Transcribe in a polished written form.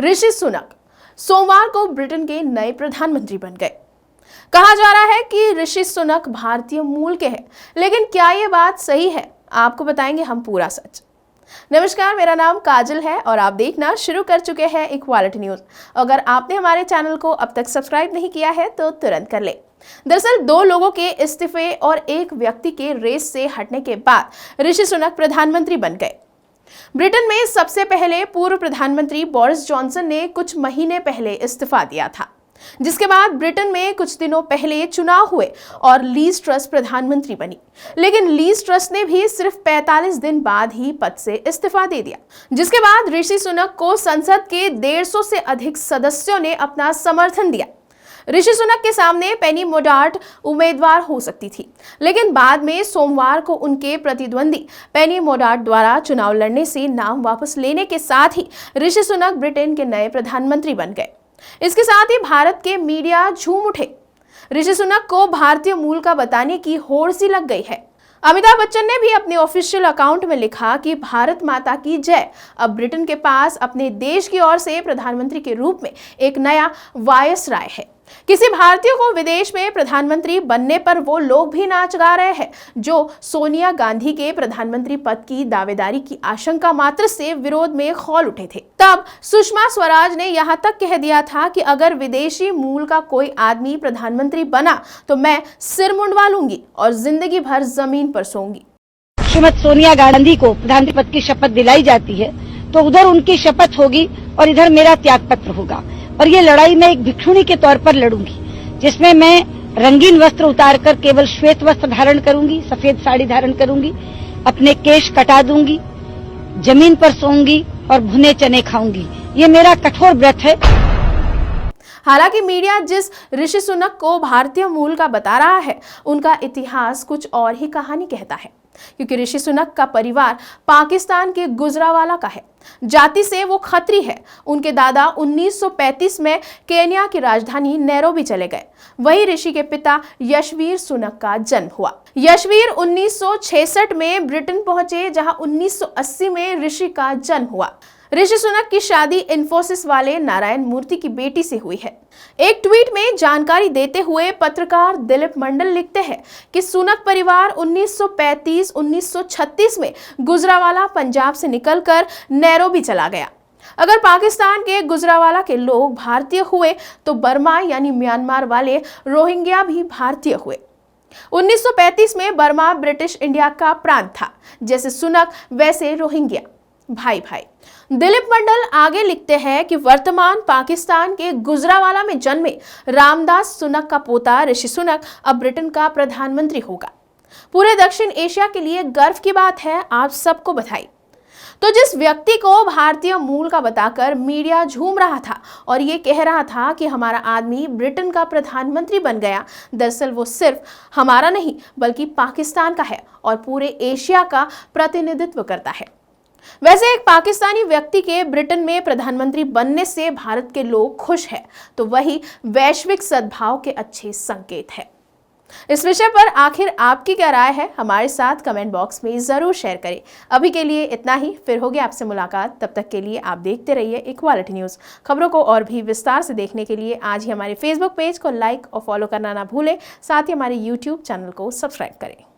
ऋषि सुनक सोमवार को ब्रिटेन के नए प्रधानमंत्री बन गए। कहा जा रहा है कि ऋषि सुनक भारतीय मूल के हैं, लेकिन क्या ये बात सही है? आपको बताएंगे हम पूरा सच। नमस्कार, मेरा नाम काजल है और आप देखना शुरू कर चुके हैं इक्वालिटी न्यूज। अगर आपने हमारे चैनल को अब तक सब्सक्राइब नहीं किया है तो तुरंत कर ले। दरअसल 2 लोगों के इस्तीफे और एक व्यक्ति के रेस से हटने के बाद ऋषि सुनक प्रधानमंत्री बन गए। ब्रिटेन में सबसे पहले पूर्व प्रधानमंत्री बोरिस जॉनसन ने कुछ महीने पहले इस्तीफा दिया था, जिसके बाद ब्रिटेन में कुछ दिनों पहले चुनाव हुए और लीज ट्रस प्रधानमंत्री बनी। लेकिन लीज ट्रस ने भी सिर्फ 45 दिन बाद ही पद से इस्तीफा दे दिया, जिसके बाद ऋषि सुनक को संसद के 150 से अधिक सदस्यों ने अपना समर्थन दिया। ऋषि सुनक के सामने पेनी मोडार्ट उम्मीदवार हो सकती थी, लेकिन बाद में सोमवार को उनके प्रतिद्वंदी पेनी मोडार्ट द्वारा चुनाव लड़ने से नाम वापस लेने के साथ ही ऋषि सुनक ब्रिटेन के नए प्रधानमंत्री बन गए। इसके साथ ही भारत के मीडिया झूम उठे। ऋषि सुनक को भारतीय मूल का बताने की होड़ सी लग गई है। अमिताभ बच्चन ने भी अपने ऑफिशियल अकाउंट में लिखा कि भारत माता की जय। अब ब्रिटेन के पास अपने देश की ओर से प्रधानमंत्री के रूप में एक नया वायसराय है। किसी भारतीय को विदेश में प्रधानमंत्री बनने पर वो लोग भी नाच गा रहे हैं जो सोनिया गांधी के प्रधानमंत्री पद की दावेदारी की आशंका मात्र से विरोध में खौल उठे थे। तब सुषमा स्वराज ने यहाँ तक कह दिया था कि अगर विदेशी मूल का कोई आदमी प्रधानमंत्री बना तो मैं सिर मुंडवा लूंगी और जिंदगी भर जमीन पर सोऊंगी। श्रीमती सोनिया गांधी को प्रधानमंत्री पद की शपथ दिलाई जाती है तो उधर उनकी शपथ होगी और इधर मेरा त्याग पत्र होगा, और ये लड़ाई मैं एक भिक्षुणी के तौर पर लड़ूंगी, जिसमें मैं रंगीन वस्त्र उतारकर केवल श्वेत वस्त्र धारण करूंगी, सफेद साड़ी धारण करूंगी, अपने केश कटा दूंगी, जमीन पर सोऊंगी और भुने चने खाऊंगी। ये मेरा कठोर व्रत है। हालांकि मीडिया जिस ऋषि सुनक को भारतीय मूल का बता रहा है, उनका इतिहास कुछ और ही कहानी कहता है, क्योंकि ऋषि सुनक का परिवार पाकिस्तान के गुजरावाला का है। जाति से वो खत्री है। उनके दादा 1935 में केन्या की राजधानी नैरोबी चले गए। वही ऋषि के पिता यशवीर सुनक का जन्म हुआ। यशवीर 1966 में ब्रिटेन पहुंचे, जहां 1980 में ऋषि का जन्म हुआ। ऋषि सुनक की शादी इन्फोसिस वाले नारायण मूर्ति की बेटी से हुई है। एक ट्वीट में जानकारी देते हुए पत्रकार दिलीप मंडल लिखते हैं कि सुनक परिवार 1935-1936 में गुजरावाला पंजाब से निकलकर नैरोबी चला गया। अगर पाकिस्तान के गुजरावाला के लोग भारतीय हुए तो बर्मा यानी म्यांमार वाले रोहिंग्या भी भारतीय हुए। 1935 में बर्मा ब्रिटिश इंडिया का प्रांत था, जैसे सुनक वैसे रोहिंग्या भाई भाई। दिलीप मंडल आगे लिखते हैं कि वर्तमान पाकिस्तान के गुजरावाला में जन्मे रामदास सुनक का पोता ऋषि सुनक अब ब्रिटेन का प्रधानमंत्री होगा। पूरे दक्षिण एशिया के लिए गर्व की बात है। आप सबको बधाई। तो जिस व्यक्ति को भारतीय मूल का बताकर मीडिया झूम रहा था और ये कह रहा था कि हमारा आदमी ब्रिटेन का प्रधानमंत्री बन गया, दरअसल वो सिर्फ हमारा नहीं बल्कि पाकिस्तान का है और पूरे एशिया का प्रतिनिधित्व करता है। वैसे एक पाकिस्तानी व्यक्ति के ब्रिटेन में प्रधानमंत्री बनने से भारत के लोग खुश हैं, तो वही वैश्विक सद्भाव के अच्छे संकेत है। इस विषय पर आखिर आपकी क्या राय है, हमारे साथ कमेंट बॉक्स में जरूर शेयर करें। अभी के लिए इतना ही, फिर होगी आपसे मुलाकात। तब तक के लिए आप देखते रहिए इक्वालिटी न्यूज। खबरों को और भी विस्तार से देखने के लिए आज ही हमारे फेसबुक पेज को लाइक और फॉलो करना ना भूलें। साथ ही हमारे यूट्यूब चैनल को सब्सक्राइब करें।